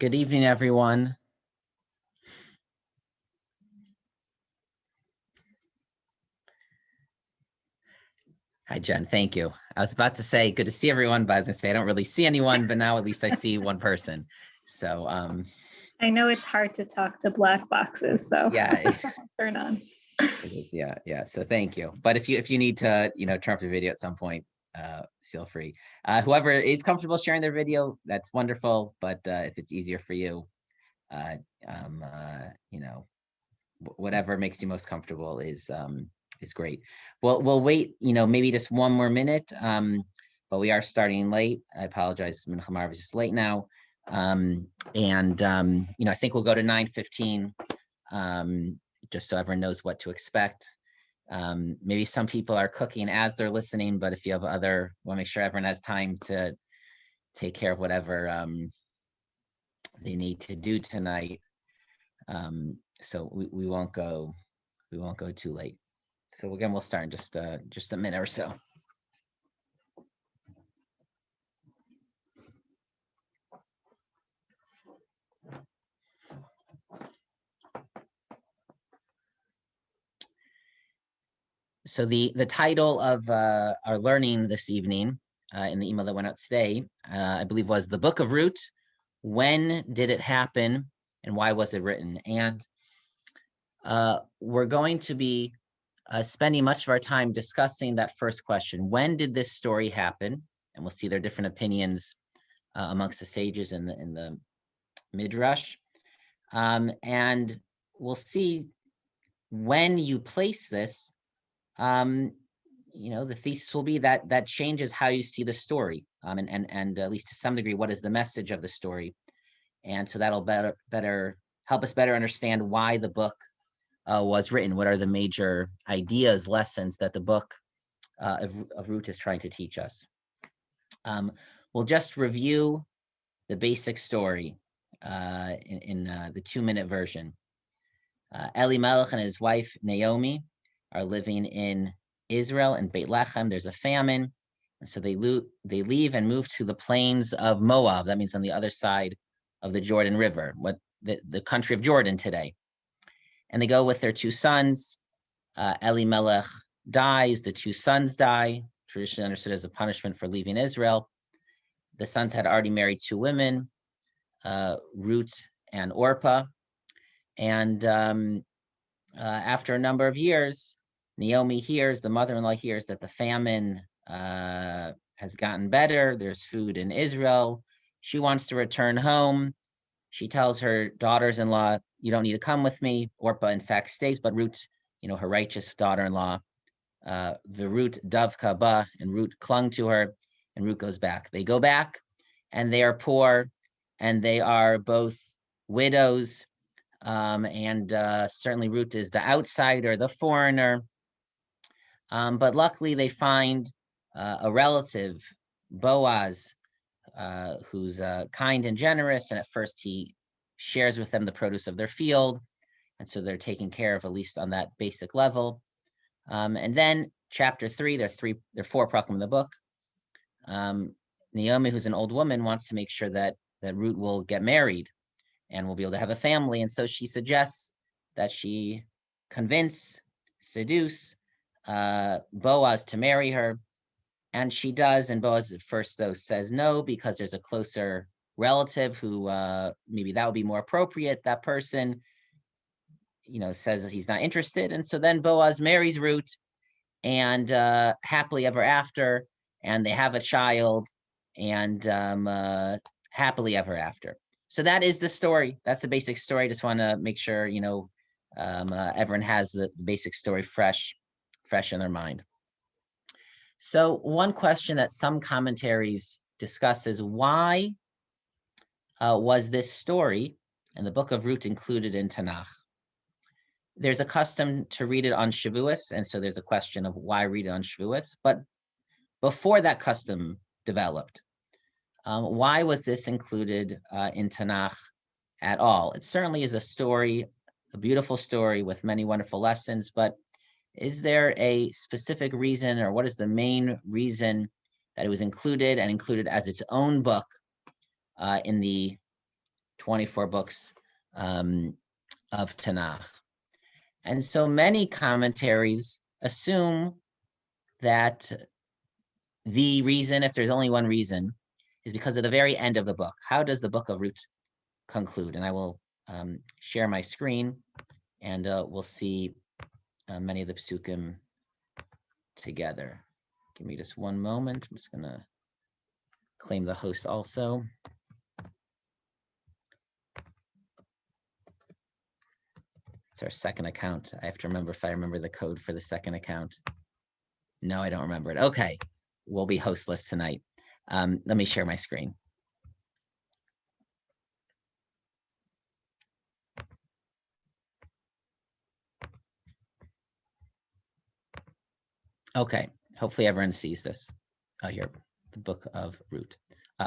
Good evening, everyone. Hi, Jen. Thank you. I was about to say good to see everyone, but I was going to say I don't really see anyone, but now at least I see one person. So I know it's hard to talk to black boxes, so yeah, turn on. It is. Yeah. So thank you. But if you need to, turn off the video at some point, feel free. Whoever is comfortable sharing their video, that's wonderful. But if it's easier for you, whatever makes you most comfortable is great. We'll wait, maybe just one more minute. But we are starting late. I apologize. Mincha Marv is just late now. I think we'll go to 9:15. Just so everyone knows what to expect. Maybe some people are cooking as they're listening, but if you have we'll make sure everyone has time to take care of whatever they need to do tonight. So we won't go too late. So again, we'll start in just a minute or so. So the title of our learning this evening in the email that went out today, I believe, was The Book of Rut. When did it happen and why was it written? And we're going to be spending much of our time discussing that first question. When did this story happen? And we'll see there are different opinions amongst the sages in the Midrash. And we'll see when you place this, the thesis will be that changes how you see the story, and at least to some degree, what is the message of the story, and so that'll better help us better understand why the book was written. What are the major ideas, lessons that the book of Rut is trying to teach us? We'll just review the basic story in the 2-minute version. Elimelech and his wife Naomi are living in Israel, in Beit Lechem. There's a famine, and so they leave and move to the plains of Moab. That means on the other side of the Jordan River, what the country of Jordan today. And they go with their 2 sons. Elimelech dies. The 2 sons die, traditionally understood as a punishment for leaving Israel. The sons had already married 2 women, Rut and Orpah. And after a number of years, Naomi hears, the mother-in-law hears, that the famine has gotten better. There's food in Israel. She wants to return home. She tells her daughters-in-law, you don't need to come with me. Orpah, in fact, stays, but Rut, her righteous daughter-in-law, Rut Davka Ba, and Rut clung to her, and Rut goes back. They go back, and they are poor, and they are both widows, and certainly Rut is the outsider, the foreigner. But luckily they find a relative, Boaz, who's kind and generous. And at first he shares with them the produce of their field. And so they're taken care of, at least on that basic level. And then chapter 3, there are 4 prakim in the book. Naomi, who's an old woman, wants to make sure that Rut will get married and will be able to have a family. And so she suggests that she seduce Boaz to marry her. And she does. And Boaz at first, though, says no, because there's a closer relative who maybe that would be more appropriate. That person, says that he's not interested. And so then Boaz marries Rut, and happily ever after, and they have a child, and happily ever after. So that is the story. That's the basic story. Just want to make sure, everyone has the basic story fresh in their mind. So one question that some commentaries discuss is, why was this story in the Book of Rut included in Tanakh? There's a custom to read it on Shavuot, and so there's a question of why read it on Shavuot. But before that custom developed, why was this included in Tanakh at all? It certainly is a story, a beautiful story with many wonderful lessons, but is there a specific reason, or what is the main reason that it was included, and included as its own book in the 24 books of Tanakh. And so many commentaries assume that the reason, if there's only one reason, is because of the very end of the book. How does the Book of Rut conclude? And I will share my screen, and we'll see many of the psukim together. Give me just one moment. I'm just going to claim the host also. It's our second account. I have to remember if I remember the code for the second account. No, I don't remember it. Okay, we'll be hostless tonight. Let me share my screen. Okay, hopefully everyone sees this. Oh, here, the Book of Rut.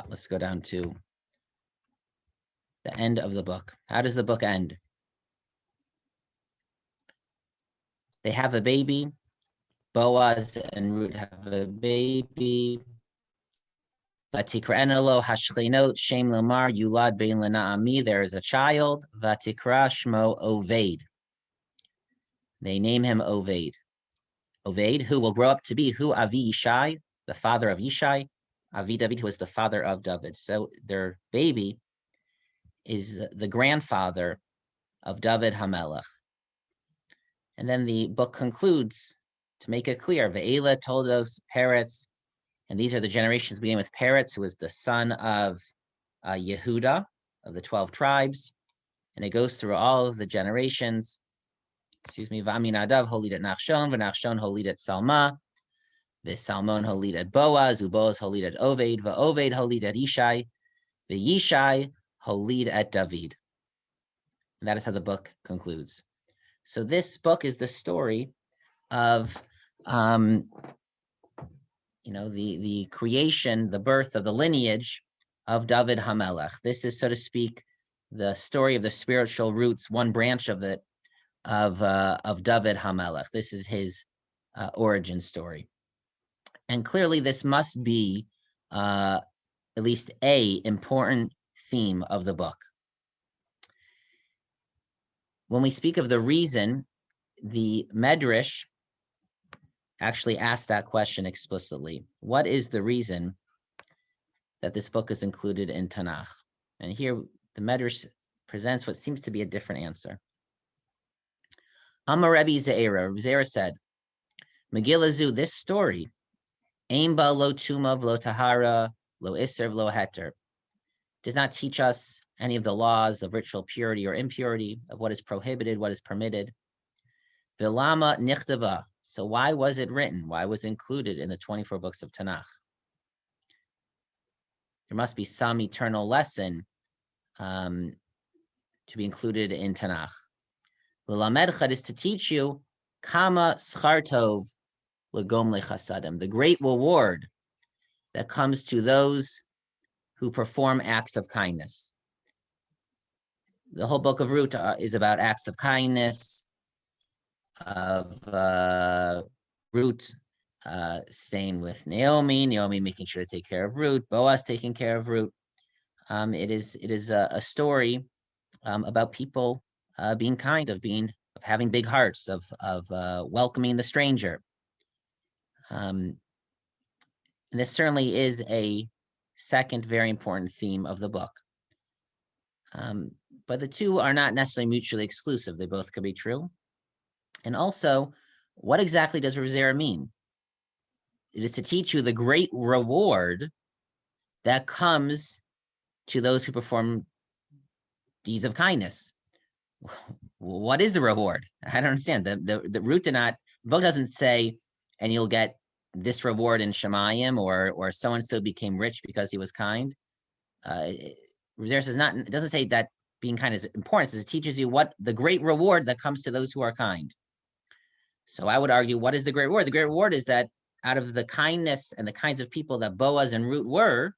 Let's go down to the end of the book. How does the book end? They have a baby. Boaz and Rut have a baby. Vatikra'enelo hashchinot shem lomar yulad bein leNaomi. There is a child. Vatikra shmo Oved. They name him Oved. Oved, who will grow up to be who Avi Yishai, the father of Yishai. Avi David, who is the father of David. So their baby is the grandfather of David Hamelech. And then the book concludes to make it clear, Ve'ela Toldos Peretz, and these are the generations beginning with Peretz, who is the son of Yehuda, of the 12 tribes. And it goes through all of the generations. V'Aminadav holidet Nachshon, v'Nachshon holidet Salma, v'Salmon holidet Boaz, uBoaz holidet Oved, v'Oved holidet Yishai, v'Yishai holidet David. And that is how the book concludes. So this book is the story of, the creation, the birth of the lineage of David Hamelech. This is, so to speak, the story of the spiritual roots, one branch of it, of David Hamelech. This is his origin story. And clearly this must be at least a important theme of the book. When we speak of the reason, the Medrash actually asked that question explicitly. What is the reason that this book is included in Tanakh? And here the Medrash presents what seems to be a different answer. Amar Rebbe Ze'era, Ze'era said, Megillah Zu, this story, Ein ba lo tuma v'lo tahara, lo iser v'lo heter, does not teach us any of the laws of ritual purity or impurity, of what is prohibited, what is permitted. Vilama nichtava, so why was it written? Why was it included in the 24 books of Tanakh? There must be some eternal lesson to be included in Tanakh. L'lamedcha is to teach you kama schar tov l'gom lechasadim, the great reward that comes to those who perform acts of kindness. The whole book of Rut is about acts of kindness, of Rut staying with Naomi, Naomi making sure to take care of Rut, Boaz taking care of Rut. It is a story about people being kind, of having big hearts, of welcoming the stranger. And this certainly is a second very important theme of the book. But the two are not necessarily mutually exclusive. They both could be true. And also, what exactly does Rizera mean? It is to teach you the great reward that comes to those who perform deeds of kindness. What is the reward? I don't understand. The root the book doesn't say, and you'll get this reward in Shemayim, or so-and-so became rich because he was kind. Rizera says it doesn't say that being kind is important. It teaches you what the great reward that comes to those who are kind. So I would argue, what is the great reward? The great reward is that out of the kindness and the kinds of people that Boaz and Rut were,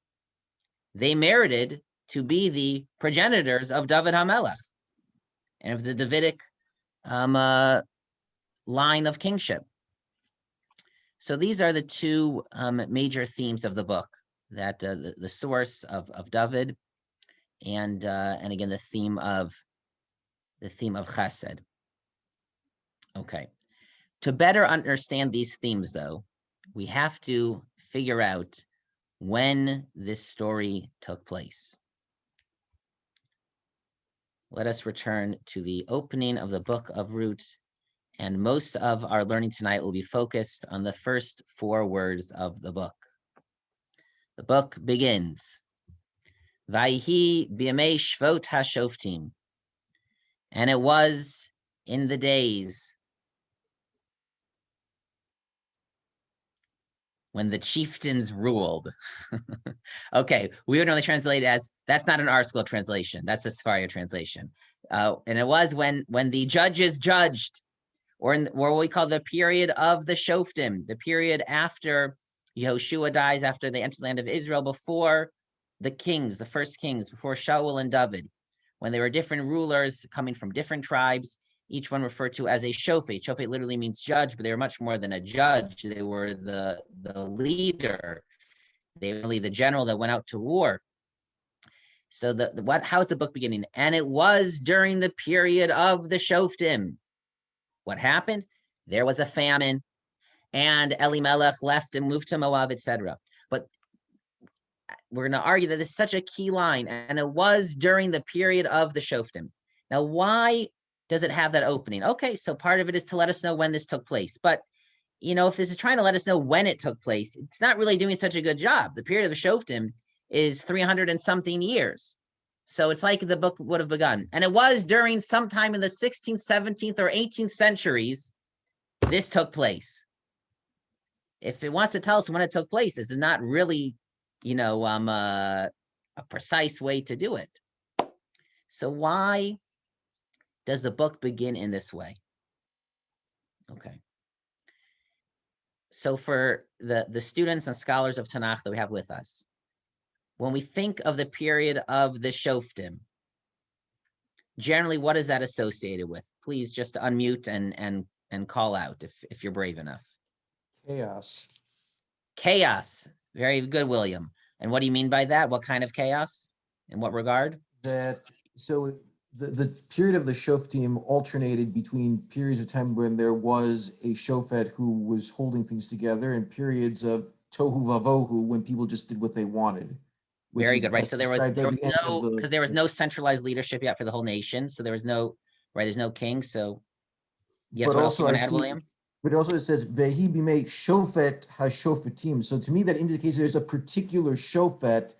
they merited to be the progenitors of David HaMelech and of the Davidic line of kingship. So these are the two major themes of the book, that the source of David and again the theme of chesed. Okay, to better understand these themes, though, we have to figure out when this story took place. Let us return to the opening of the Book of Rut, and most of our learning tonight will be focused on the first 4 words of the book. The book begins, Vayhi b'yamei shvot hashoftim, and it was in the days when the chieftains ruled. Okay, we would only translate it as, that's not an ArtScroll translation, that's a Sefaria translation. And it was when the judges judged, or what we call the period of the Shoftim, the period after Yehoshua dies, after they enter the land of Israel, before the kings, the first kings, before Shaul and David, when they were different rulers coming from different tribes, each one referred to as a shofet. Shofet literally means judge, but they were much more than a judge. They were the leader. They were really the general that went out to war. So how's the book beginning? And it was during the period of the Shoftim. What happened? There was a famine, and Elimelech left and moved to Moab, etc. But we're going to argue that this is such a key line, and it was during the period of the Shoftim. Now, why does it have that opening? Okay, so part of it is to let us know when this took place. But, if this is trying to let us know when it took place, it's not really doing such a good job. The period of the Shoftim is 300 and something years. So it's like the book would have begun. And it was during sometime in the 16th, 17th, or 18th centuries, this took place. If it wants to tell us when it took place, this is not really, a precise way to do it. So why does the book begin in this way? Okay. So for the students and scholars of Tanakh that we have with us, when we think of the period of the Shoftim, generally, what is that associated with? Please just unmute and call out if you're brave enough. Chaos. Chaos. Very good, William. And what do you mean by that? What kind of chaos? In what regard? So the period of the Shoftim alternated between periods of time when there was a Shofet who was holding things together and periods of Tohu Vavohu when people just did what they wanted. Very good, right? So there was no, because there was no centralized leadership yet for the whole nation. So there was no, right, there's no king. So yes, what else you want to add, William? But also it says, Vehi bimei shofet ha-shofetim. So to me, that indicates there's a particular shofet.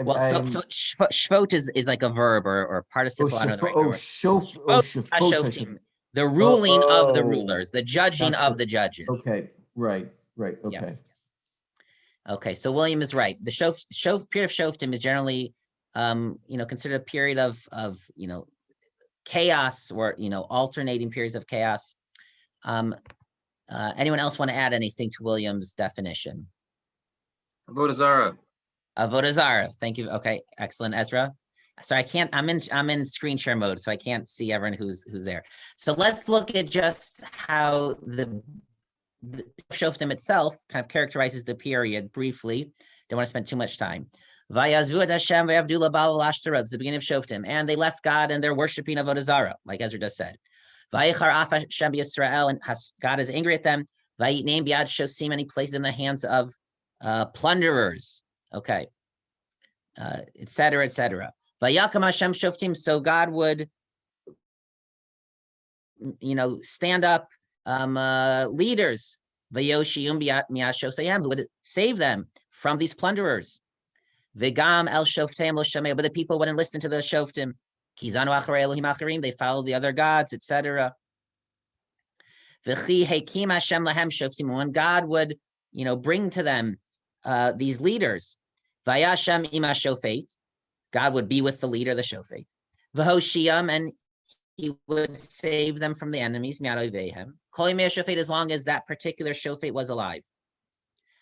Well, so shvot is like a verb or participle. Shofot. The ruling of the rulers, the judging of the judges. Okay, right, okay. Yeah. Okay, so William is right. The period of Shoftim is generally, considered a period of chaos, or alternating periods of chaos. Anyone else want to add anything to William's definition? Avodah Zarah. Avodah Zarah. Thank you. Okay, excellent, Ezra. Sorry, I can't. I'm in screen share mode, so I can't see everyone who's there. So let's look at just how the Shoftim itself kind of characterizes the period briefly. Don't want to spend too much time. Vayazu et Hashem v'yavdu labal l'ashtoreth. It's the beginning of Shoftim, and they left God and they're worshiping Avodah Zarah, like Ezra just said. Vayichar af Hashem b'Yisrael, and God is angry at them. Vayitneim b'yad shosim, and He places in the hands of plunderers. Okay, etc., etc. Vayakam Hashem shoftim. So God would, stand up leaders, who would save them from these plunderers. V'gam el shoftim lo shamei, but the people wouldn't listen to the shoftim. Kizanu acharei Elohim acharim, they followed the other gods, etc. V'chi hekim Hashem lahem shoftim, when God would, bring to them these leaders. Vayashem ima shofet, God would be with the leader, the shofet. V'hoshiam, and He would save them from the enemies, shofet, as long as that particular shofet was alive,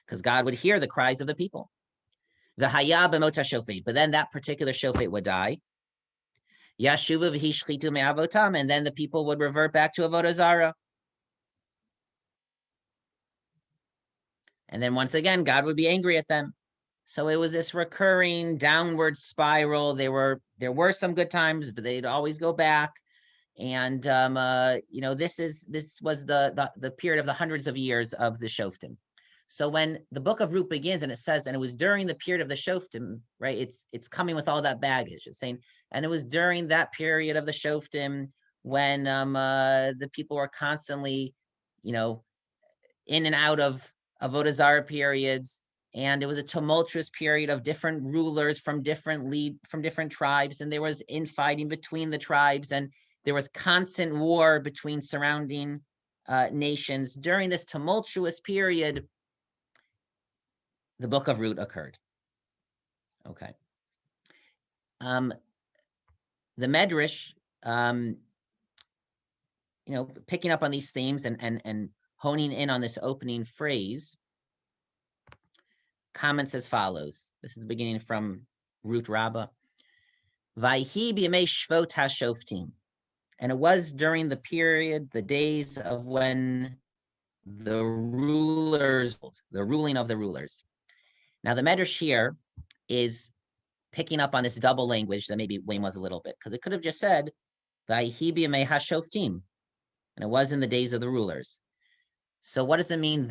because God would hear the cries of the people. The haya b'mota shofet, but then that particular shofet would die. Yashuva v'hishchitu me'avotam, and then the people would revert back to Avodah Zarah. And then once again, God would be angry at them. So it was this recurring downward spiral. There were some good times, but they'd always go back. And this was the period of the hundreds of years of the Shoftim. So when the Book of Rut begins and it says, and it was during the period of the Shoftim, right? It's coming with all that baggage. It's saying, and it was during that period of the Shoftim when the people were constantly, in and out of Avodah Zarah periods, and it was a tumultuous period of different rulers from different tribes, and there was infighting between the tribes, and there was constant war between surrounding nations. During this tumultuous period, the Book of Rut occurred. Okay. The Medrash, picking up on these themes and honing in on this opening phrase, comments as follows. This is the beginning from Rut Rabbah. Vayhi b'yamei Shvot hashoftim. And it was during the period, the days of when the ruling of the rulers. Now the Medrash here is picking up on this double language that maybe Wayne was a little bit, because it could have just said, Vayhi b'yamei hashoftim. And it was in the days of the rulers. So what does it mean,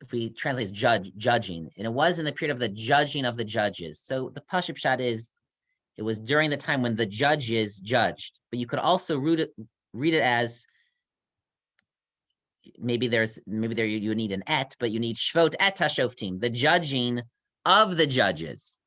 if we translate as judging, and it was in the period of the judging of the judges. So the Pashut Pshat is, it was during the time when the judges judged, but you could also read it as, maybe there you need an et, but you need Shvot et hashoftim, the judging of the judges.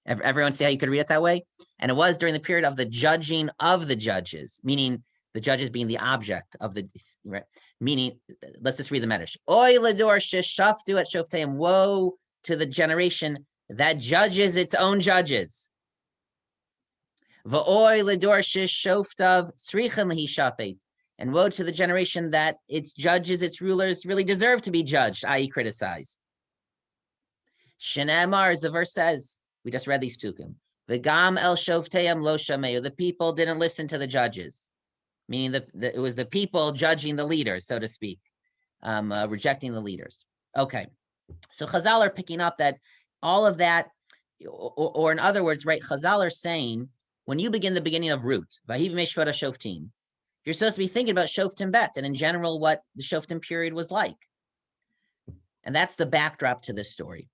Everyone see how you could read it that way? And it was during the period of the judging of the judges, meaning the judges being the object of the, right? Meaning, let's just read the Medrash. Oy ledor sheshaftu et shofteim. Woe to the generation that judges its own judges. V'oy ledor sheshoftav tzrichem lehi shafet. And woe to the generation that its judges, its rulers, really deserve to be judged, i.e. criticized. Shenamar, as the verse says, we just read these psukim. V'gam el shofteim lo shameu. The people didn't listen to the judges. Meaning it was the people judging the leaders, so to speak, rejecting the leaders. Okay, so Chazal are picking up that all of that, or in other words, right, Chazal are saying, when you begin the beginning of Rut, Vahiv Meshvot HaShoftim, you're supposed to be thinking about Shoftim Bet, and in general, what the Shoftim period was like. And that's the backdrop to this story.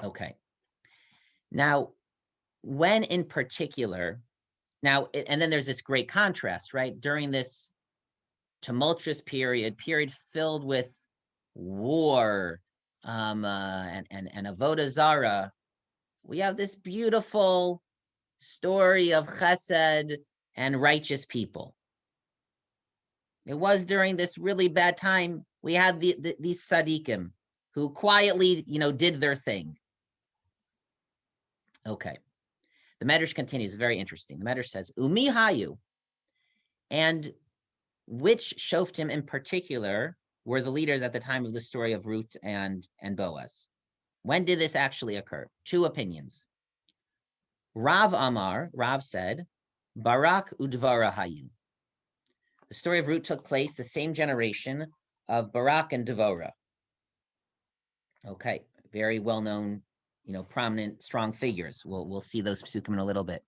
Okay. Now, when in particular, now, and then there's this great contrast, right? During this tumultuous period filled with war and Avodah Zarah, we have this beautiful story of chesed and righteous people. It was during this really bad time, we had these tzaddikim who quietly, did their thing. Okay. The Medrash continues, very interesting. The Medrash says, Umi hayu, and which shoftim in particular were the leaders at the time of the story of Rut and Boaz? When did this actually occur? Two opinions. Rav said, Barak udvara hayu. The story of Rut took place the same generation of Barak and Devorah. Okay, very well-known, prominent, strong figures. We'll see those psukim in a little bit.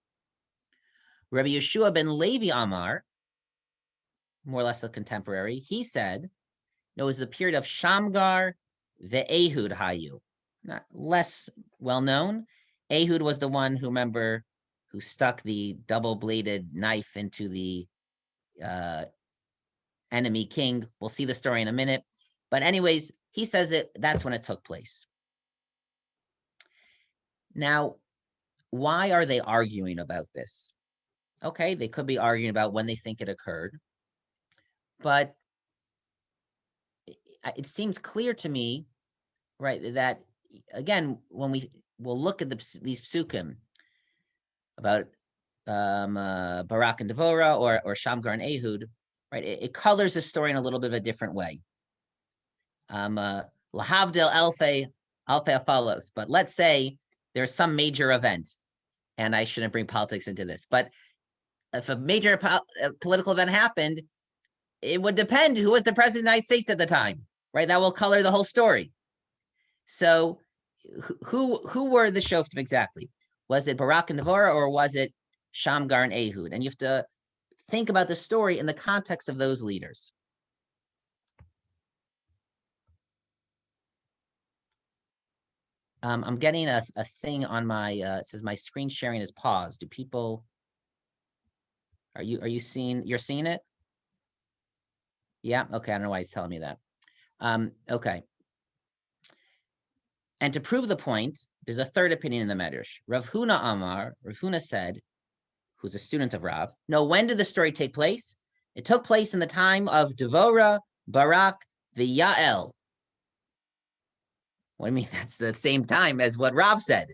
Rabbi Yeshua ben Levi Amar, more or less a contemporary, he said, it was the period of Shamgar ve'Ehud hayu. Not less well-known. Ehud was the one who stuck the double-bladed knife into the enemy king. We'll see the story in a minute. But anyways, he says that's when it took place. Now, why are they arguing about this? Okay, they could be arguing about when they think it occurred. But it seems clear to me, right, that, again, when we'll look at these psukim about Barak and Devorah or Shamgar and Ehud, right, it colors the story in a little bit of a different way. Lahavdil alfei afalos, but let's say there's some major event, and I shouldn't bring politics into this, but if a major political event happened, it would depend who was the president of the United States at the time, right? That will color the whole story. So who were the Shoftim exactly? Was it Barak and Devorah, or was it Shamgar and Ehud? And you have to think about the story in the context of those leaders. I'm getting a thing on my, it says my screen sharing is paused. Do people, are you seeing, you're seeing it? Yeah, okay, I don't know why he's telling me that. Okay. And to prove the point, there's a third opinion in the Medrash. Rav Huna Amar, Rav Huna said, who's a student of Rav, no, when did the story take place? It took place in the time of Devorah, Barak, the Yael. What do you mean? That's the same time as what Rav said,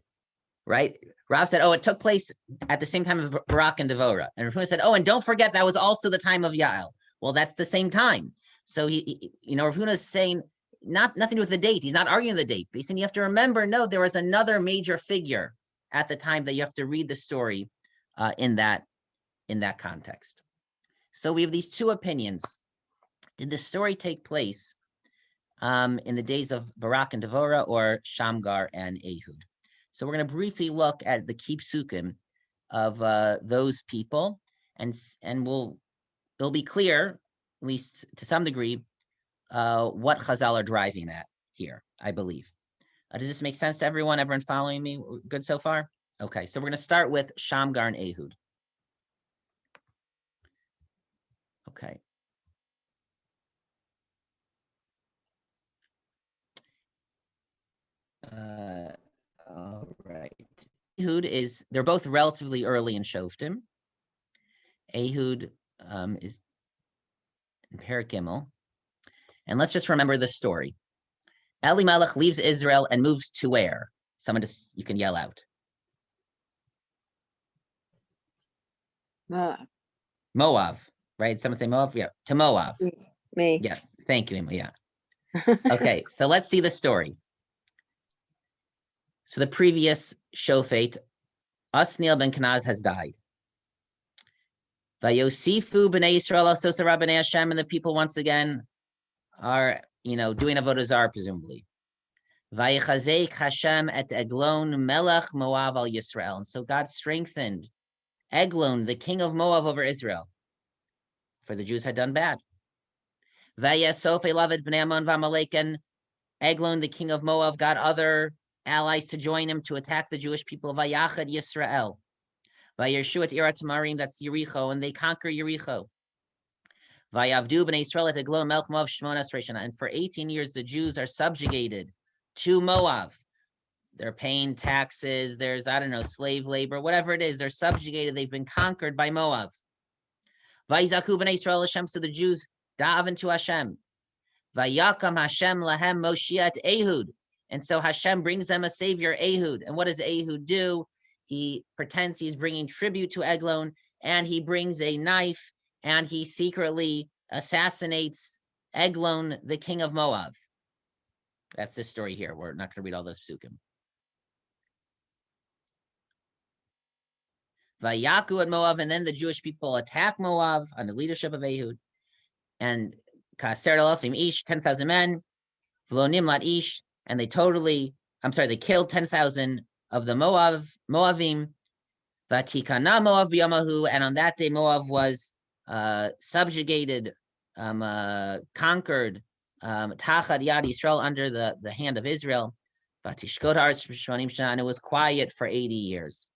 right? Rav said, oh, it took place at the same time of Barak and Devorah. And Rav Huna said, oh, and don't forget that was also the time of Yael. Well, that's the same time. So Rav Huna is saying, nothing to do with the date. He's not arguing the date. But he's saying you have to remember, no, there was another major figure at the time that you have to read the story in that context. So we have these two opinions. Did the story take place in the days of Barak and Devorah, or Shamgar and Ehud? So we're going to briefly look at the key psukim of those people, and it'll be clear, at least to some degree, what Chazal are driving at here, I believe. Does this make sense to everyone? Everyone following me? Good so far? Okay, so we're going to start with Shamgar and Ehud. Okay. All right. Ehud they're both relatively early in Shoftim. Ehud is in Perek Gimel. And let's just remember the story. Elimelech leaves Israel and moves to where? You can yell out. Moab, right? Someone say Moab? Yeah, to Moab. Me. Yeah, thank you, Emma. Yeah. Okay, so let's see the story. So the previous Shofet, Osniel ben Kenaz, has died. Vayosifu b'nei Yisrael asosa rabbanei Hashem, and the people once again are, doing avodah zarah, presumably. Vayichazek Hashem et Eglon melech Moab al Yisrael, and so God strengthened Eglon, the king of Moab, over Israel, for the Jews had done bad. Vayasof elav bnei Ammon v'Amalek, and Eglon, the king of Moab, got other allies to join him to attack the Jewish people. Vayachad Yisrael. Vayershu et Irat Marim, that's Yericho, and they conquer Yericho. Vayavdu b'nei Yisrael et Eglon melech Moab shmonas reishana, and for 18 years the Jews are subjugated to Moab. They're paying taxes, there's, slave labor, whatever it is, they're subjugated, they've been conquered by Moab. Vayizaku b'nei Yisrael Hashem, so the Jews daven to Hashem. Vayakam Hashem lahem Moshiach Ehud, and so Hashem brings them a savior, Ehud. And what does Ehud do? He pretends he's bringing tribute to Eglon, and he brings a knife, and he secretly assassinates Eglon, the king of Moab. That's this story here. We're not going to read all those psukim. Vayaku at Moab, and then the Jewish people attack Moab under the leadership of Ehud. And Kaser Elofim Ish, 10,000 men, V'lo Nimlat Ish, and they killed 10,000 of the Moavim. Vatikana Moab b'yamahu, and on that day Moab was subjugated, conquered, Tachad Yad Yisrael, under the hand of Israel. Vatishkot haaretz shmonim shana, and it was quiet for 80 years.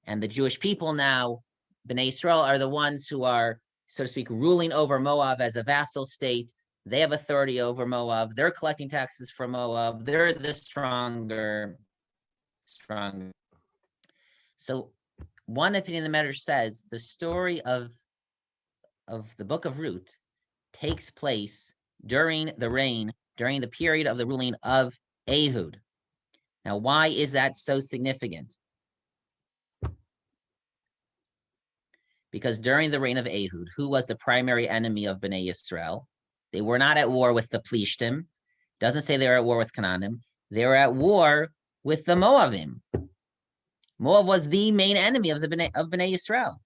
And the Jewish people now, Bnei Yisrael, are the ones who are, so to speak, ruling over Moab as a vassal state. They have authority over Moab. They're collecting taxes from Moab. They're the stronger. So one opinion of the matter says the story of the Book of Rut takes place during the period of the ruling of Ehud. Now, why is that so significant? Because during the reign of Ehud, who was the primary enemy of Bnei Yisrael? They were not at war with the Plishtim. Doesn't say they were at war with Canaanim. They were at war with the Moavim. Moab was the main enemy of Bnei Yisrael.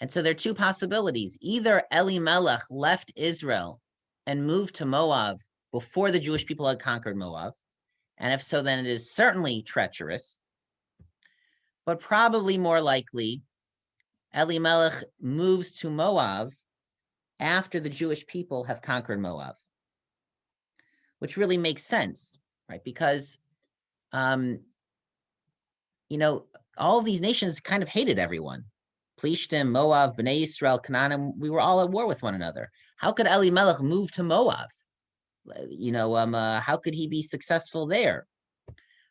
And so there are two possibilities. Either Elimelech left Israel and moved to Moab before the Jewish people had conquered Moab? And if so, then it is certainly treacherous. But probably more likely, Elimelech moves to Moab after the Jewish people have conquered Moab, which really makes sense, right? Because, all of these nations kind of hated everyone. Plishtim, Moab, Bnei Yisrael, Canaan, we were all at war with one another. How could Elimelech move to Moab? How could he be successful there?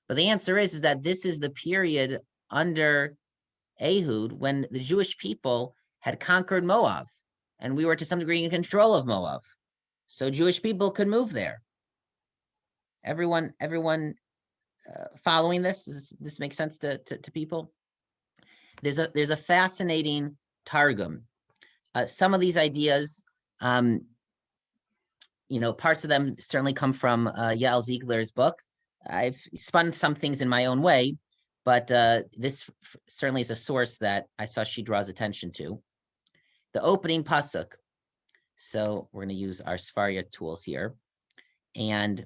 But the answer is that this is the period under Ehud when the Jewish people had conquered Moab, and we were to some degree in control of Moab. So Jewish people could move there. Everyone following this? Does this make sense to people? There's a fascinating targum. Some of these ideas, parts of them certainly come from Yael Ziegler's book. I've spun some things in my own way, but this certainly is a source that I saw she draws attention to. The opening pasuk. So we're going to use our Sfaria tools here. And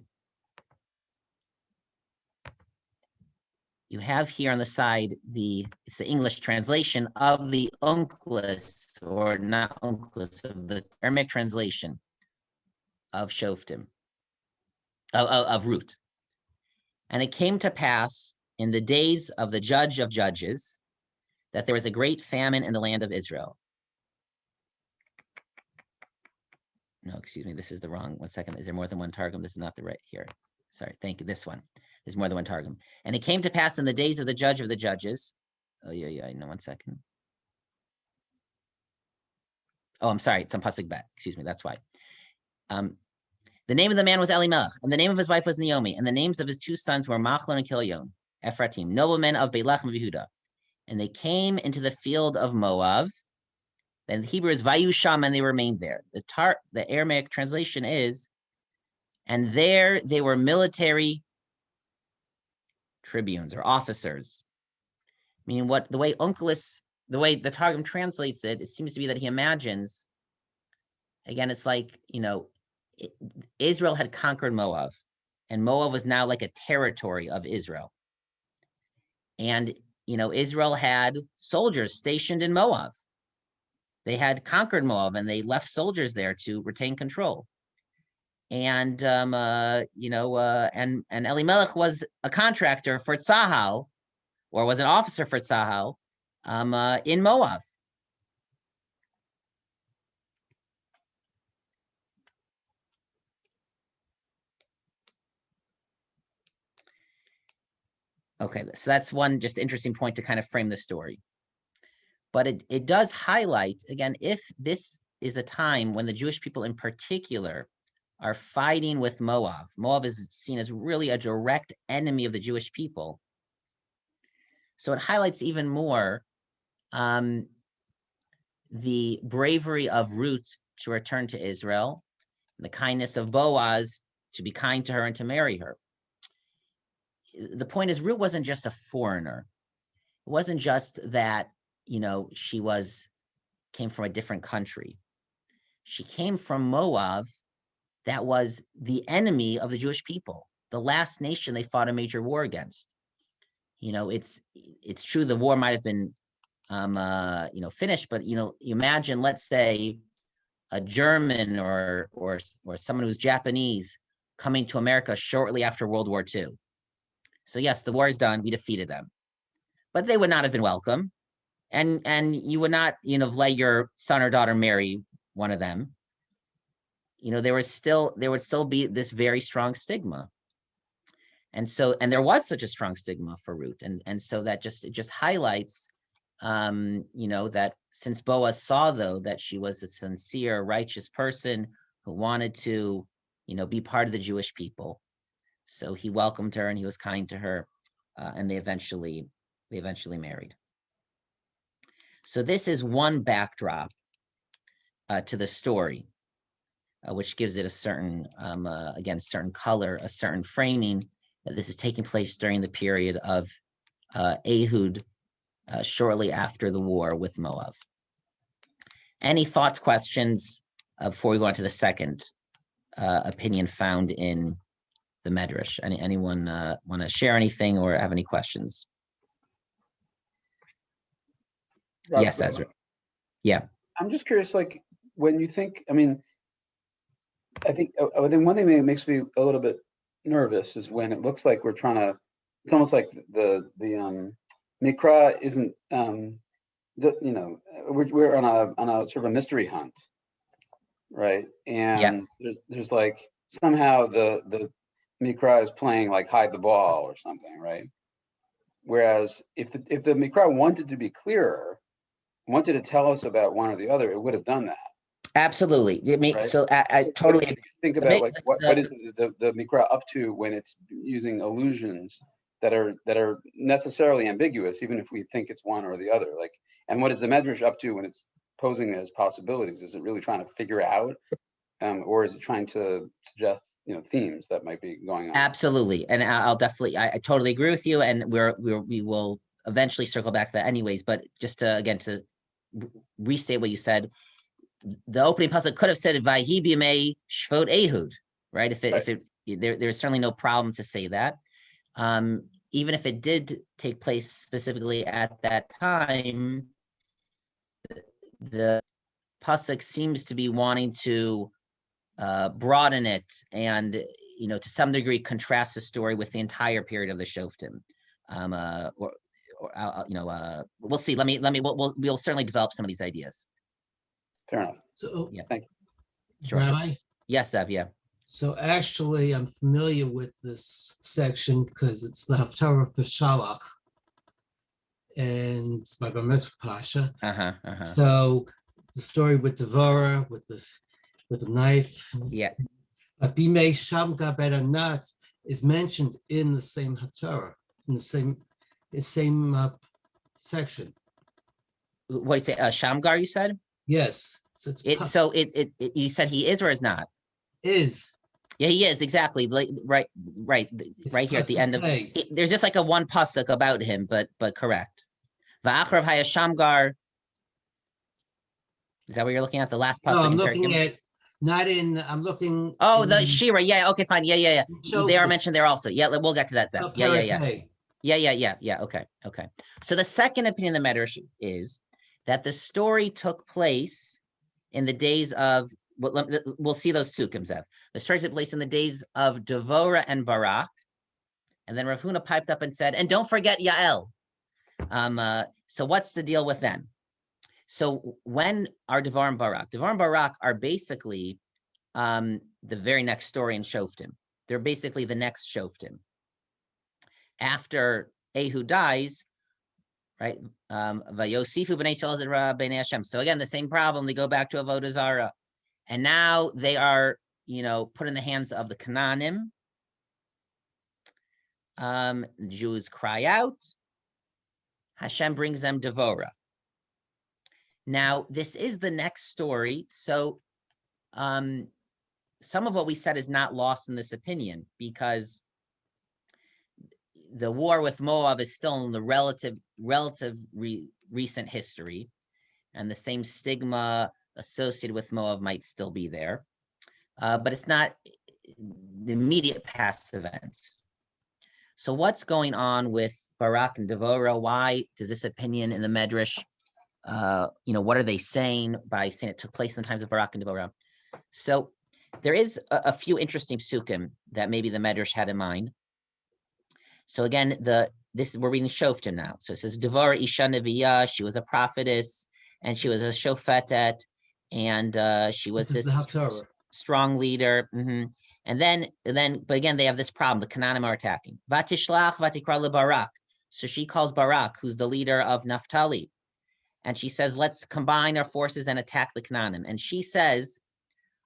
you have here on the side, it's the English translation of the Onkelos, or not Onkelos, of the Aramaic translation of Shoftim, of Rut. And it came to pass in the days of the judge of judges that there was a great famine in the land of Israel. No, excuse me, this is the wrong, 1 second. Is there more than one targum? This is not the right here. Sorry, thank you, this one. There's more than one targum. And it came to pass in the days of the judge of the judges. Oh, yeah, no, 1 second. Oh, I'm sorry, it's on pasuk bet. Excuse me, that's why. The name of the man was Elimelech, and the name of his wife was Naomi, and the names of his two sons were Machlon and Kilion, Ephratim, noblemen of Beilechem and Yehuda. And they came into the field of Moab. Then the Hebrew is Vayusham, and they remained there. The Aramaic translation is, and there they were military tribunes or officers. Meaning the way the Targum translates it, it seems to be that he imagines, again, it's like, Israel had conquered Moab, and Moab was now like a territory of Israel. And, Israel had soldiers stationed in Moab. They had conquered Moab, and they left soldiers there to retain control. And, and Elimelech was a contractor for Tzahal, or was an officer for Tzahal, in Moab. Okay, so that's one just interesting point to kind of frame the story. But it does highlight, again, if this is a time when the Jewish people in particular are fighting with Moab. Moab is seen as really a direct enemy of the Jewish people. So it highlights even more the bravery of Ruth to return to Israel, and the kindness of Boaz to be kind to her and to marry her. The point is, Ruth wasn't just a foreigner. It wasn't just that, she came from a different country. She came from Moab, that was the enemy of the Jewish people, the last nation they fought a major war against. It's true the war might have been, finished, but you imagine, let's say, a German or someone who's Japanese coming to America shortly after World War II. So yes, the war is done. We defeated them, but they would not have been welcome, and you would not, let your son or daughter marry one of them. There would still be this very strong stigma, and there was such a strong stigma for Ruth, and so that just highlights, that since Boaz saw, though, that she was a sincere, righteous person who wanted to, be part of the Jewish people. So he welcomed her and he was kind to her, and they eventually married. So this is one backdrop to the story, which gives it a certain, certain color, a certain framing. This is taking place during the period of Ehud, shortly after the war with Moab. Any thoughts, questions before we go on to the second opinion found in the Medrash. Anyone want to share anything or have any questions? Yes, Ezra. Yeah. I'm just curious, like, when you think, I think one thing that makes me a little bit nervous is when it looks like we're trying to, it's almost like the Mikra isn't, we're on a sort of a mystery hunt, right? And there's like, somehow the Mikra is playing like hide the ball or something, right? Whereas if the Mikra wanted to be clearer, wanted to tell us about one or the other, it would have done that. Absolutely. Right? So I totally think about like what is the Mikra up to when it's using allusions that are necessarily ambiguous, even if we think it's one or the other. Like, and what is the Medrash up to when it's posing as possibilities? Is it really trying to figure out, or is it trying to suggest themes that might be going on? Absolutely, and I'll definitely, I totally agree with you, and we will eventually circle back to that anyways. But just to restate what you said, the opening pasuk could have said "Vayhi b'yamei Shvot Ehud," right? There's certainly no problem to say that. Even if it did take place specifically at that time, the pasuk seems to be wanting to broaden it and, to some degree, contrast the story with the entire period of the Shoftim. We'll see. We'll certainly develop some of these ideas. Fair enough. So, Yeah. Thank you. Sure. Rabbi? Yes, Ev. Yeah. So actually, I'm familiar with this section because it's the Haftarah of Peshalach, and it's by Bar Mitzvah Pasha. So the story with Devorah, with the knife. Yeah. Bimei Shamgar ben Anat is mentioned in the same Haftarah, in the same section. What do you say? Shamgar, you said? Yes. So you said he is or is not? Is. Yeah, he is, exactly. Right here at the end of there's just like a one pasuk about him, but correct. Va'achrav haya Shamgar. Is that what you're looking at? The last pasuk? No, I'm looking at. I'm looking. Oh, the Shira. Yeah. Okay. Fine. Yeah. They are mentioned there also. Yeah. We'll get to that. Zeph. Yeah. Okay. So the second opinion of the Medrash is that the story took place in the days of. We'll see those psukim, Zev. The story took place in the days of Devorah and Barak, and then Rav Huna piped up and said, "And don't forget Yael." So what's the deal with them? So when are Devorah and Barak? Devorah and Barak are basically the very next story in Shoftim. They're basically the next Shoftim. After Ehud dies, right? Vayosifu b'nei Yisrael zera b'nei Hashem. So again, the same problem. They go back to Avodah Zarah, and now they are, put in the hands of the Canaanim. The Jews cry out. Hashem brings them Devorah. Now, this is the next story. So some of what we said is not lost in this opinion, because the war with Moab is still in the relative recent history, and the same stigma associated with Moab might still be there, but it's not the immediate past events. So what's going on with Barak and Devorah? Why does this opinion in the Medrash, what are they saying by saying it took place in the times of Barak and Devorah? So there is a few interesting psukim that maybe the Medrash had in mind. So again, we're reading Shoftim now. So it says Devorah Isha Neviah, she was a prophetess, and she was a shofetet, and she was this strong leader. And then, but again, they have this problem. The Canaanim are attacking. Vatishlach vatikra leBarak. So she calls Barak, who's the leader of Naphtali, and she says, "Let's combine our forces and attack the Canaanim." And she says,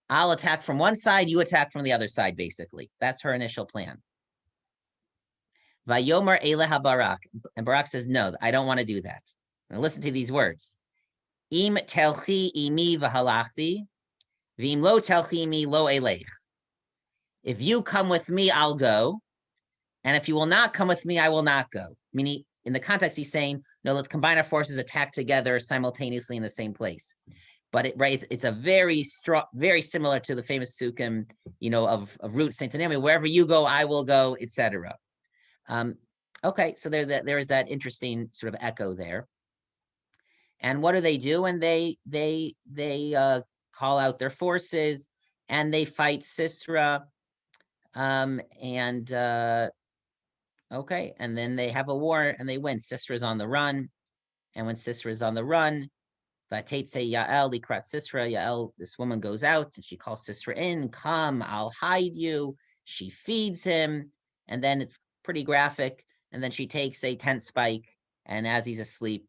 "I'll attack from one side, you attack from the other side." Basically, that's her initial plan. Vayomer Eleha Barak, and Barak says, "No, I don't want to do that." Now listen to these words: Im telchi imi v'halachti, v'im lo telchi imi lo elech. If you come with me, I'll go. And if you will not come with me, I will not go. Meaning, in the context, he's saying, no, let's combine our forces, attack together simultaneously in the same place. but it's a very strong, very similar to the famous sukkim, of Ruth, Saint Naomi, wherever you go, I will go, etc. Okay, so there is that interesting sort of echo there. And what do? And they call out their forces and they fight Sisera. Okay, and then they have a war and they win. Sisera's on the run, and when Sisera's on the run, Vatetse Yael likrat Sisera. Yael, this woman goes out and she calls Sisera in. Come, I'll hide you. She feeds him, and then it's pretty graphic. And then she takes a tent spike, and as he's asleep,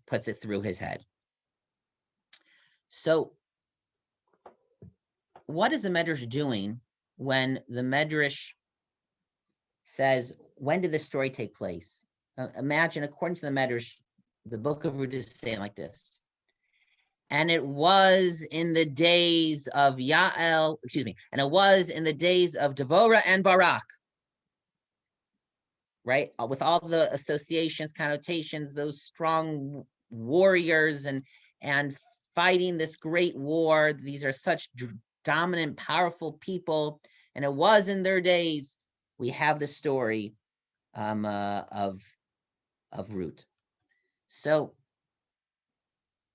puts it through his head. So, what is the Medrash doing when the Medrash says, when did this story take place? Imagine, according to the Medrash, the Book of Rut is saying like this. And it was in the days of Yael, and it was in the days of Devorah and Barak, right? With all the associations, connotations, those strong warriors and fighting this great war. These are such dominant, powerful people. And it was in their days. We have the story of Rut. So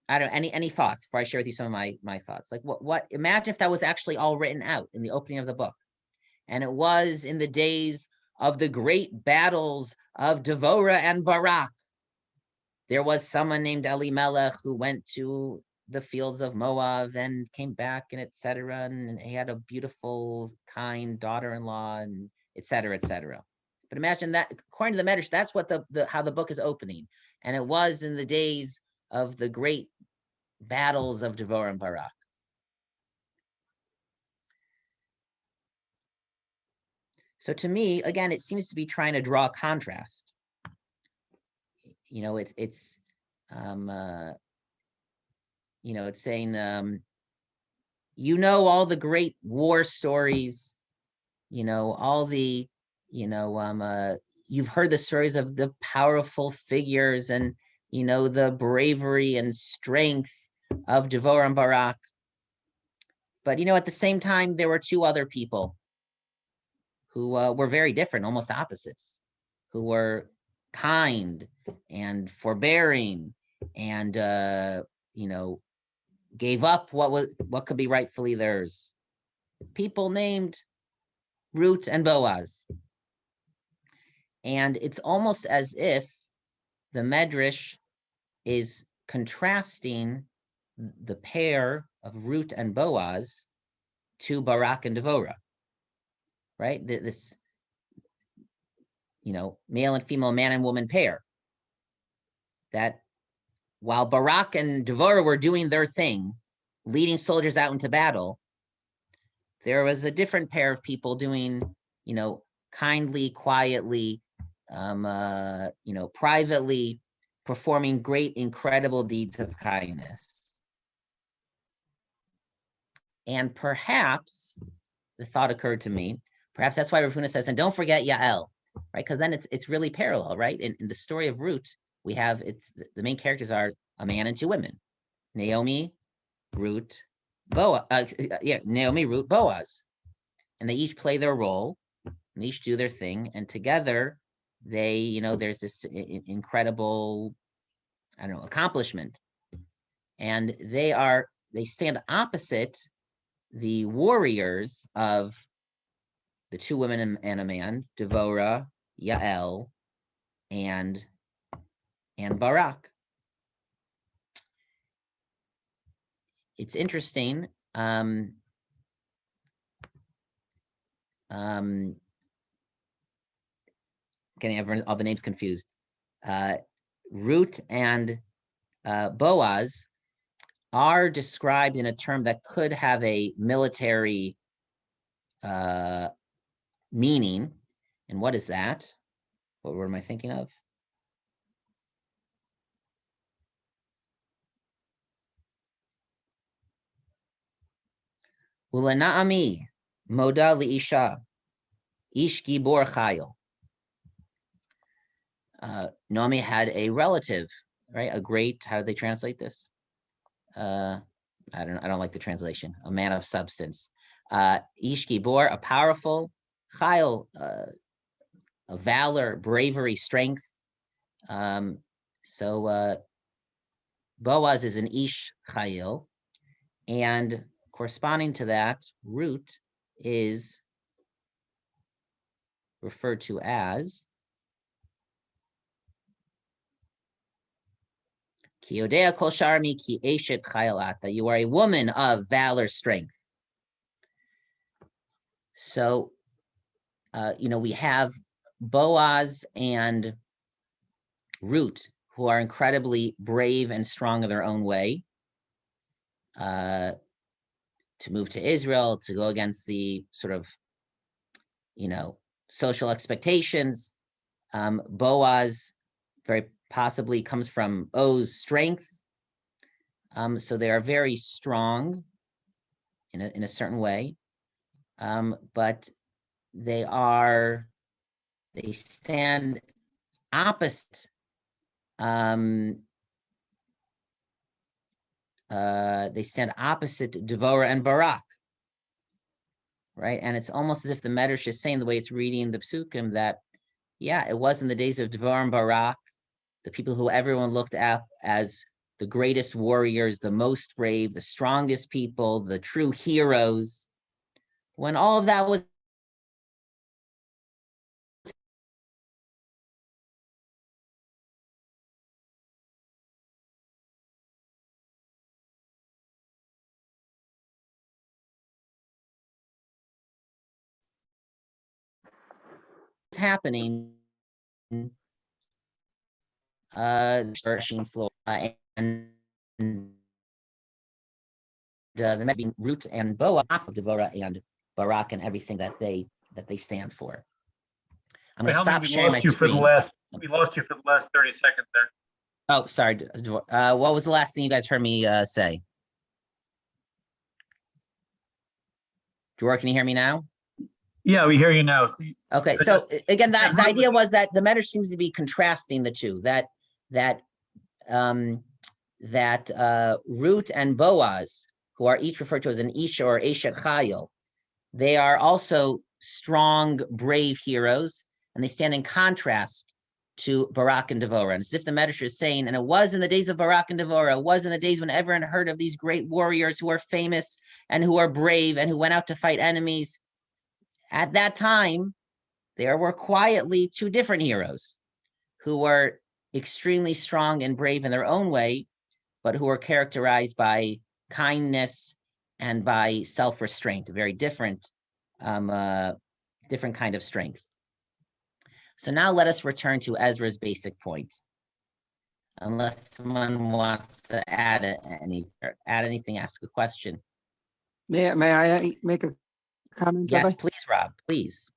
I don't know, any thoughts before I share with you some of my thoughts? Like what imagine if that was actually all written out in the opening of the book. And it was in the days of the great battles of Devorah and Barak. There was someone named Elimelech who went to the fields of Moab and came back and etc. And he had a beautiful, kind daughter-in-law and etc., etc. But imagine that, according to the Medrash, that's what how the book is opening. And it was in the days of the great battles of Devorah and Barak. So to me, again, it seems to be trying to draw a contrast. It's it's saying, all the great war stories, all the, you've heard the stories of the powerful figures and, the bravery and strength of Devorah and Barak. But, at the same time, there were two other people who were very different, almost opposites, who were kind and forbearing and, gave up what could be rightfully theirs. People named Rut and Boaz. And it's almost as if the Medrash is contrasting the pair of Rut and Boaz to Barak and Devorah, right? This, male and female, man and woman pair. That while Barak and Devorah were doing their thing, leading soldiers out into battle, there was a different pair of people doing, kindly, quietly, privately, performing great, incredible deeds of kindness. And perhaps the thought occurred to me, perhaps that's why Rav Huna says, and don't forget Yael, right? Because then it's really parallel, right? In the story of Rut, we have, the main characters are a man and two women, Naomi, Rut, Boaz, Naomi, Rut, Boaz. And they each play their role and each do their thing. And together they, there's this incredible, accomplishment. And they stand opposite the warriors of the two women and a man, Devorah, Yael, and Barak. It's interesting. Getting everyone, all the names confused. Rut and Boaz are described in a term that could have a military meaning. And what is that? What word am I thinking of? Ulena'ami moda li'isha ish gibor chayil. Naomi had a relative, right? A great, how do they translate this? I don't like the translation. A man of substance. Ish Gibor, a powerful. Chayil, a valor, bravery, strength. So Boaz is an Ish Chayil, and corresponding to that, Root is referred to as Ki Yodea Kol Sharmi Ki Eshet Chayilata. You are a woman of valor, strength. So, we have Boaz and Root, who are incredibly brave and strong in their own way, to move to Israel, to go against the sort of, social expectations. Boaz very possibly comes from O's strength. So they are very strong in a certain way, but they stand opposite. They stand opposite Devorah and Barak, right? And it's almost as if the Medrash is saying, the way it's reading the Psukim, that, yeah, it was in the days of Devorah and Barak, the people who everyone looked at as the greatest warriors, the most brave, the strongest people, the true heroes. When all of that was happening, floor, and the being Root and Boaz of Devorah and Barak and everything that they stand for. I'm going to stop sharing my screen. We lost you for the last 30 seconds there. Oh, sorry. What was the last thing you guys heard me say? Dwar, can you hear me now? Yeah, we hear you now. Okay, so again, the idea was that the Medrash seems to be contrasting the two. That Root and Boaz, who are each referred to as an Isha or Eshet Chayil, they are also strong, brave heroes, and they stand in contrast to Barak and Devorah. And it's as if the Medrash is saying, and it was in the days of Barak and Devorah, it was in the days when everyone heard of these great warriors who are famous and who are brave and who went out to fight enemies. At that time, there were quietly two different heroes who were extremely strong and brave in their own way, but who were characterized by kindness and by self-restraint, a very different kind of strength. So now let us return to Ezra's basic point. Unless someone wants to add anything, ask a question. May I make a comment? Yes, Rabbi? please, Rob, please.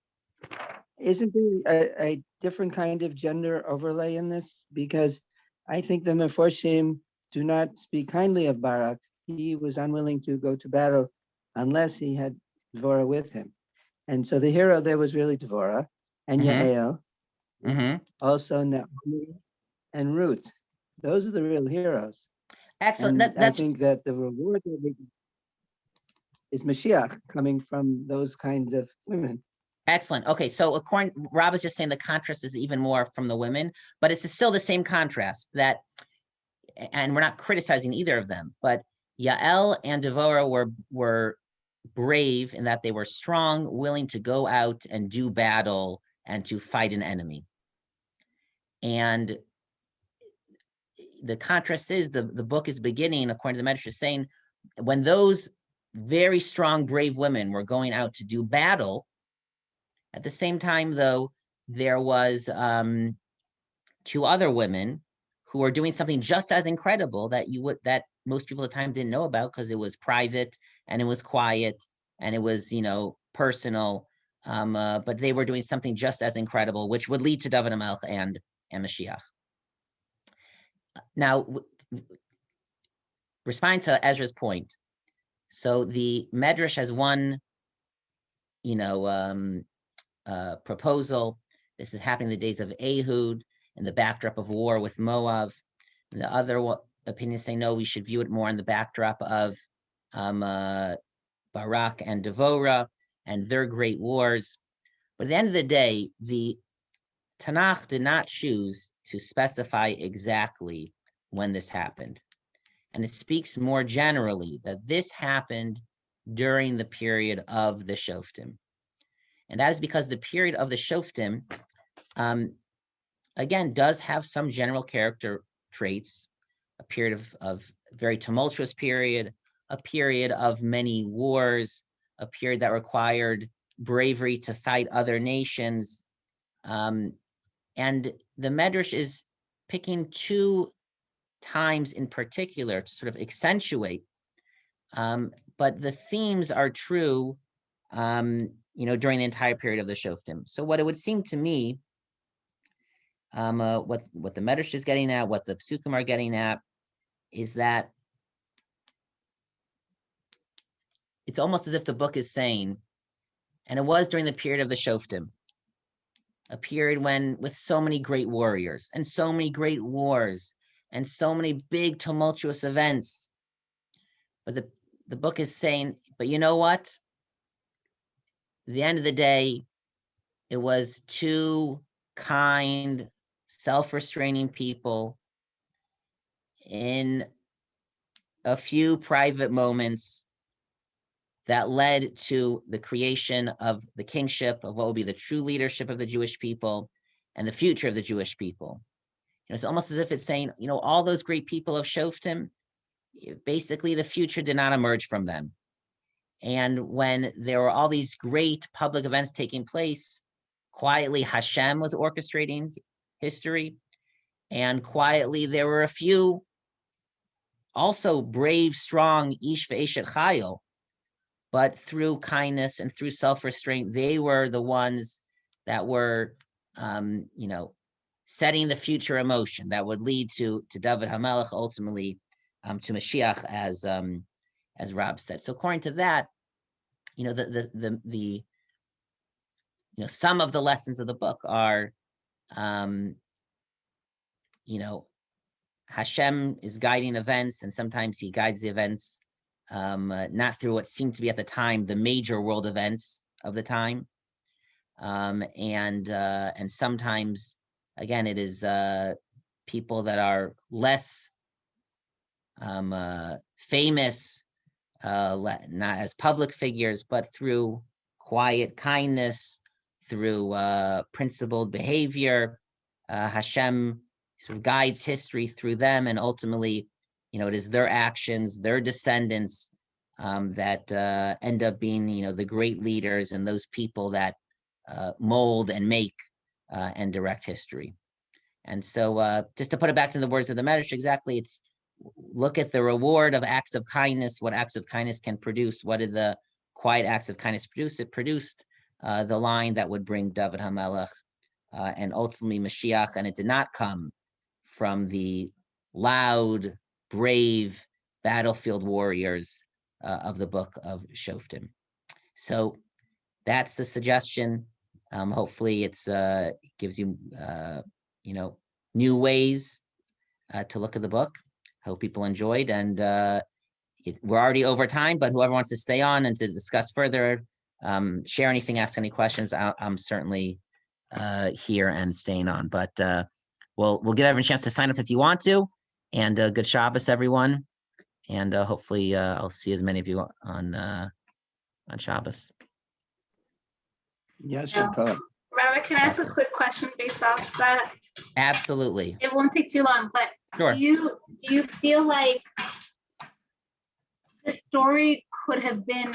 Isn't there a different kind of gender overlay in this? Because I think the Meforshim do not speak kindly of Barak. He was unwilling to go to battle unless he had Devorah with him. And so the hero there was really Devorah and Yael, also Naomi and Ruth. Those are the real heroes. Excellent. And I think that the reward is Mashiach coming from those kinds of women. Excellent. Okay, so Rob is just saying the contrast is even more from the women, but it's still the same contrast and we're not criticizing either of them, but Yael and Devorah were brave in that they were strong, willing to go out and do battle and to fight an enemy. And the contrast is the book is beginning, according to the Medrash, saying when those very strong, brave women were going out to do battle, at the same time, though, there was two other women who were doing something just as incredible that most people at the time didn't know about because it was private and it was quiet and it was personal. But they were doing something just as incredible, which would lead to David HaMelech and Mashiach. Now, responding to Ezra's point, so the Medrash has one, proposal. This is happening in the days of Ehud, in the backdrop of war with Moab. The opinions say no, we should view it more in the backdrop of Barak and Devorah and their great wars. But at the end of the day, the Tanakh did not choose to specify exactly when this happened. And it speaks more generally that this happened during the period of the Shoftim. And that is because the period of the Shoftim, again, does have some general character traits, a period of very tumultuous period, a period of many wars, a period that required bravery to fight other nations. And the Medrash is picking two times in particular to sort of accentuate, but the themes are true, during the entire period of the Shoftim. So what it would seem to me, what the Medrash is getting at, what the Psukim are getting at, is that it's almost as if the book is saying, and it was during the period of the Shoftim, a period when, with so many great warriors and so many great wars and so many big tumultuous events, but the book is saying, but you know what? At the end of the day, it was two kind, self-restraining people in a few private moments that led to the creation of the kingship, of what will be the true leadership of the Jewish people and the future of the Jewish people. It's almost as if it's saying, all those great people of Shoftim, basically the future did not emerge from them. And when there were all these great public events taking place, quietly Hashem was orchestrating history, and quietly there were a few also brave, strong Ish ve'eshet Chayil, but through kindness and through self-restraint, they were the ones that were, setting the future in motion that would lead to David HaMelech, ultimately to Mashiach, as Rob said. So according to that, some of the lessons of the book are, Hashem is guiding events, and sometimes he guides the events not through what seemed to be at the time the major world events of the time, and sometimes, again, it is people that are less famous, not as public figures, but through quiet kindness, through principled behavior, Hashem sort of guides history through them, and ultimately, it is their actions, their descendants, that end up being, the great leaders and those people that mold and make and direct history. And so, just to put it back to the words of the Medrash, exactly, it's look at the reward of acts of kindness, what acts of kindness can produce. What did the quiet acts of kindness produce? It produced the line that would bring David HaMelech and ultimately Mashiach, and it did not come from the loud, brave battlefield warriors of the Book of Shoftim. So that's the suggestion. Hopefully it's gives you, new ways to look at the book. Hope people enjoyed, and we're already over time, but whoever wants to stay on and to discuss further, share anything, ask any questions, I'm certainly here and staying on. But we'll give everyone a chance to sign up if you want to, and good Shabbos, everyone. And hopefully I'll see as many of you on Shabbos. Yes, Rabbi, can I ask a quick question based off that? Absolutely. It won't take too long, but Sure. do you feel like the story could have been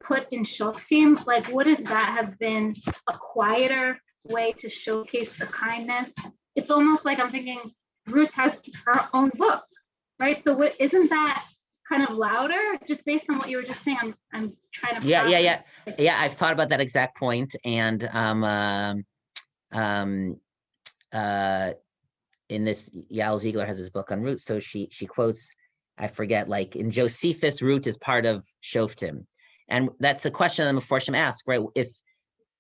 put in Shoftim? Like, wouldn't that have been a quieter way to showcase the kindness? It's almost like I'm thinking Ruth has her own book, right? So isn't that kind of louder, just based on what you were just saying? I'm trying to Yeah. I've thought about that exact point, and in this, Yael Ziegler has his book on Ruth, so she quotes, I forget, like in Josephus, Ruth is part of Shoftim, and that's a question that the Meforshim ask, right? If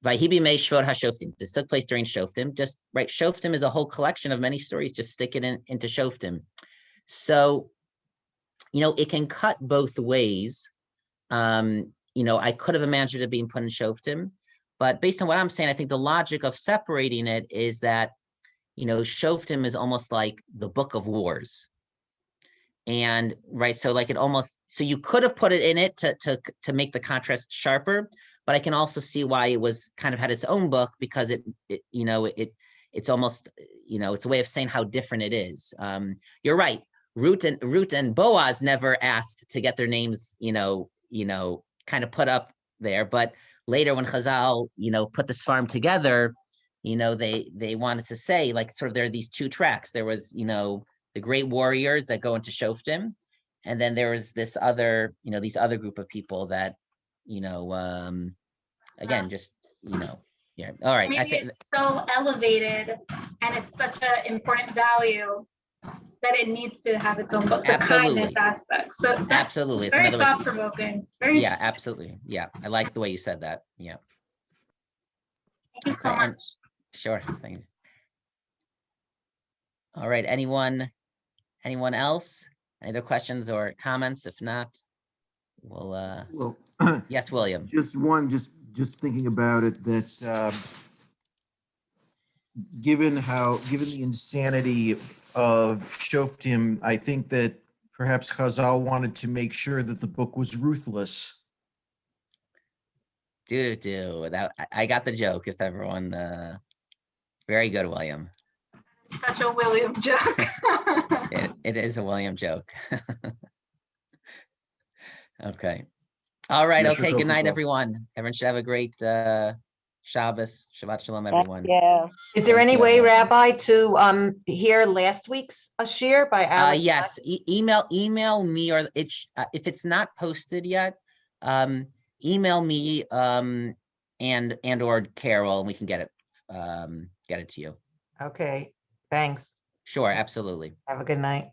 Vahibi Mei Shvot HaShoftim, this took place during Shoftim, just right. Shoftim is a whole collection of many stories. Just stick it into Shoftim. So it can cut both ways. I could have imagined it being put in Shoftim, but based on what I'm saying, I think the logic of separating it is that, Shoftim is almost like the Book of Wars. And right, so like so you could have put it in it to make the contrast sharper, but I can also see why it was kind of had its own book, because it's almost, it's a way of saying how different it is. You're right. Ruth and Boaz never asked to get their names, kind of put up there, but later when Chazal, put the Sfarim together, they wanted to say, like, sort of, there are these two tracks. There was, the great warriors that go into Shoftim, and then there was this other, these other group of people that, again, just, yeah. All right. Maybe I think it's so elevated and it's such an important value that it needs to have its own book, the kindness aspect. So that's absolutely. very thought-provoking. Yeah, absolutely. Yeah, I like the way you said that. Yeah. Thank you so much. Sure. Thank you. All right. Anyone else? Any other questions or comments? If not, we'll. Well, yes, William. Just thinking about it, that given the insanity of Shoftim, I think that perhaps Chazal wanted to make sure that the book was ruthless. That I got the joke. If everyone, very good, William. Such a William joke. It is a William joke. Okay. All right. Okay. Good night, everyone. Everyone should have a great Shabbos. Shabbat Shalom, everyone. Yeah. Is there any way, Rabbi, to hear last week's Ashir by Alex? Yes. Email me, or if it's not posted yet, email me and or Carol, and we can get it to you. Okay. Thanks. Sure. Absolutely. Have a good night.